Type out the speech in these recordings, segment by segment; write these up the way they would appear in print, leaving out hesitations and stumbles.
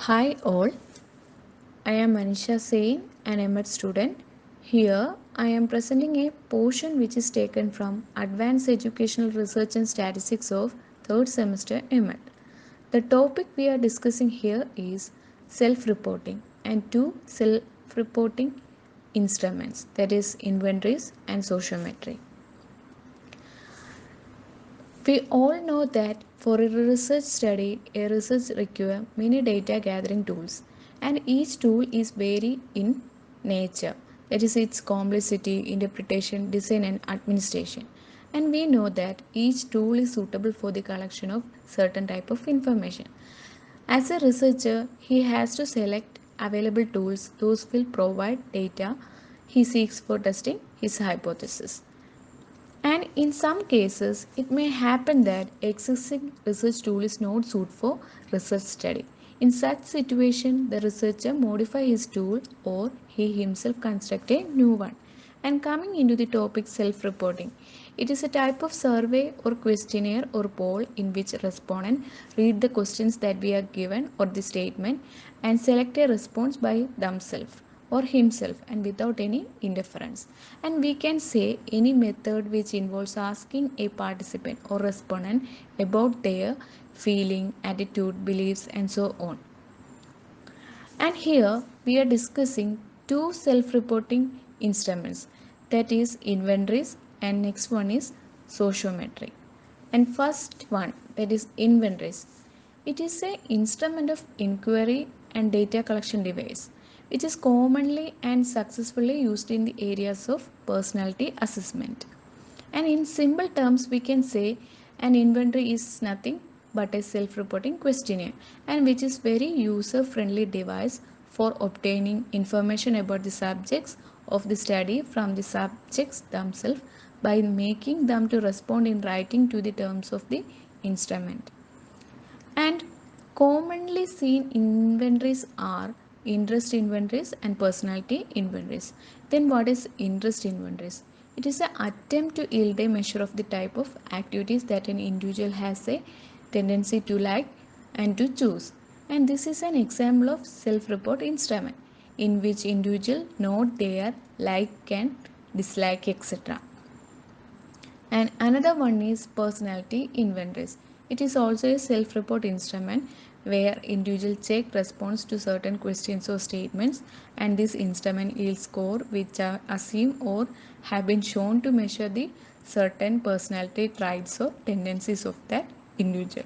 Hi all, I am Manisha Sain, an MEd student. Here I am presenting a portion which is taken from Advanced Educational Research and Statistics of 3rd semester MEd. The topic we are discussing here is self-reporting and two self-reporting instruments, that is inventories and sociometry. We all know that for a research study, a research requires many data gathering tools, and each tool is varied in nature. That is its complexity, interpretation, design, and administration. And we know that each tool is suitable for the collection of certain type of information. As a researcher, he has to select available tools those will provide data he seeks for testing his hypothesis. And in some cases, it may happen that existing research tool is not suited for research study. In such situation, the researcher modify his tool or he himself construct a new one. And coming into the topic self-reporting, it is a type of survey or questionnaire or poll in which respondent read the questions that we are given or the statement and select a response by themselves or himself and without any interference. And we can say any method which involves asking a participant or respondent about their feeling, attitude, beliefs, and so on. And here we are discussing two self-reporting instruments, that is inventories and next one is sociometry. And first one, that is inventories. It is an instrument of inquiry and data collection device which is commonly and successfully used in the areas of personality assessment. And in simple terms, we can say an inventory is nothing but a self-reporting questionnaire and which is very user-friendly device for obtaining information about the subjects of the study from the subjects themselves by making them to respond in writing to the terms of the instrument. And commonly seen inventories are interest inventories and personality inventories. Then what is interest inventories? It is an attempt to yield a measure of the type of activities that an individual has a tendency to like and to choose. And this is an example of self-report instrument in which individual note their like and dislike, etc. And another one is personality inventories. It is also a self-report instrument where individual check response to certain questions or statements, and this instrument yields score which are assumed or have been shown to measure the certain personality traits or tendencies of that individual.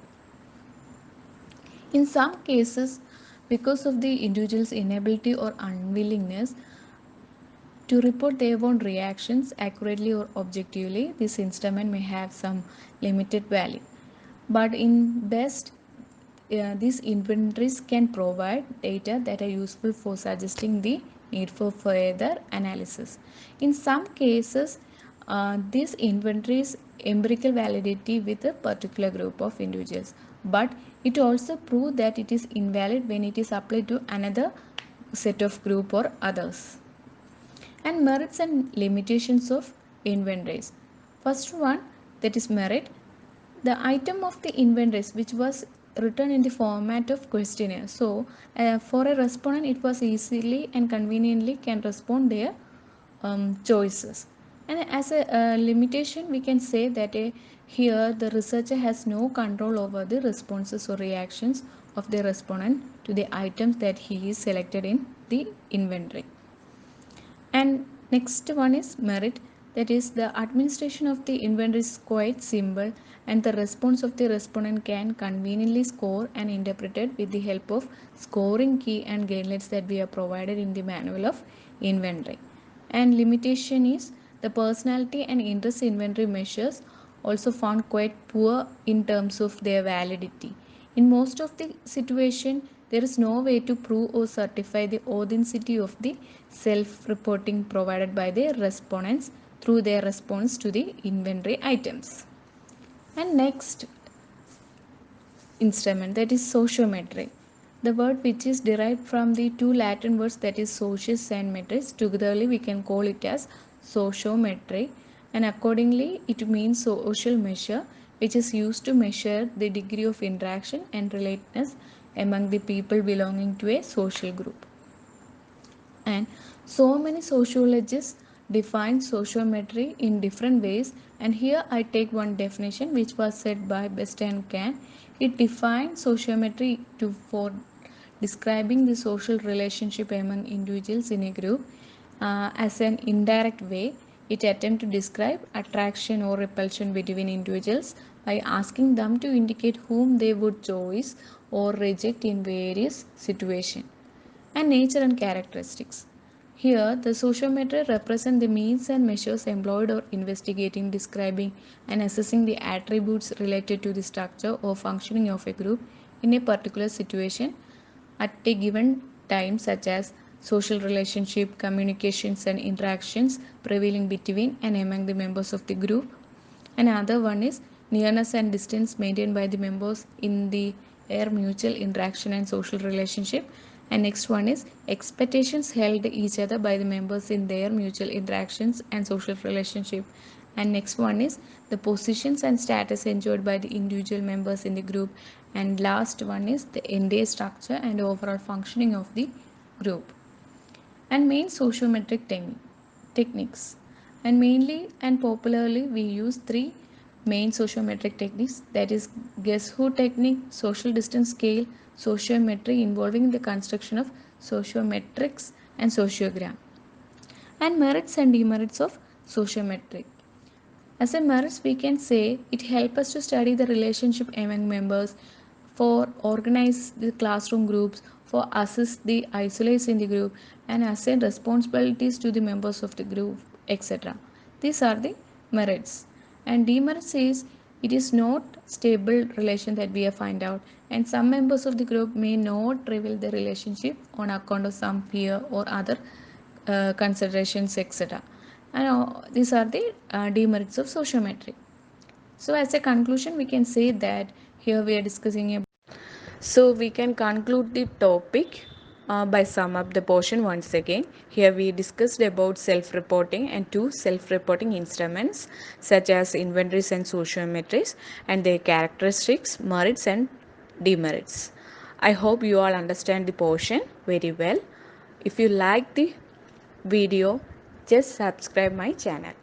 In some cases, because of the individual's inability or unwillingness to report their own reactions accurately or objectively, this instrument may have some limited value. But in best, these inventories can provide data that are useful for suggesting the need for further analysis. In some cases, these inventories empirical validity with a particular group of individuals, but it also proves that it is invalid when it is applied to another set of group or others. And merits and limitations of inventories. First one, that is merit. The item of the inventories which was written in the format of questionnaire. So for a respondent it was easily and conveniently can respond their choices. And as a limitation we can say that here the researcher has no control over the responses or reactions of the respondent to the items that he is selected in the inventory. And next one is merit, that is the administration of the inventory is quite simple and the response of the respondent can conveniently score and interpret it with the help of scoring key and guidelines that we are provided in the manual of inventory. And limitation is the personality and interest inventory measures also found quite poor in terms of their validity. In most of the situation, there is no way to prove or certify the authenticity of the self-reporting provided by the respondents through their response to the inventory items. And next instrument, that is sociometry. The word which is derived from the two Latin words, that is socius and metris, togetherly we can call it as sociometry, and accordingly it means social measure which is used to measure the degree of interaction and relatedness among the people belonging to a social group. And so many sociologists define sociometry in different ways, and here I take one definition which was said by Best and Can. It defines sociometry for describing the social relationship among individuals in a group. As an indirect way, it attempts to describe attraction or repulsion between individuals by asking them to indicate whom they would choose or reject in various situations. And nature and characteristics. Here, the sociometry represent the means and measures employed or investigating, describing, and assessing the attributes related to the structure or functioning of a group in a particular situation at a given time, such as social relationship, communications, and interactions prevailing between and among the members of the group. Another one is nearness and distance maintained by the members in the their mutual interaction and social relationship. And next one is expectations held each other by the members in their mutual interactions and social relationship. And next one is the positions and status enjoyed by the individual members in the group. And last one is the entire structure and overall functioning of the group. And main sociometric techniques. And mainly and popularly we use three main sociometric techniques, that is guess who technique, social distance scale, sociometry involving the construction of sociometrics and sociogram. And merits and demerits of sociometric. As a merits, we can say it helps us to study the relationship among members, for organize the classroom groups, for assist the isolates in the group, and assign responsibilities to the members of the group, etc. These are the merits. And demerits is it is not stable relation that we have find out, and some members of the group may not reveal the relationship on account of some fear or other considerations, etc. And these are the demerits of sociometry. So as a conclusion, we can say that here we are discussing about. So we can conclude the topic by sum up the portion once again. Here we discussed about self-reporting and two self-reporting instruments such as inventories and sociometries and their characteristics, merits and demerits. I hope you all understand the portion very well. If you like the video, just subscribe my channel.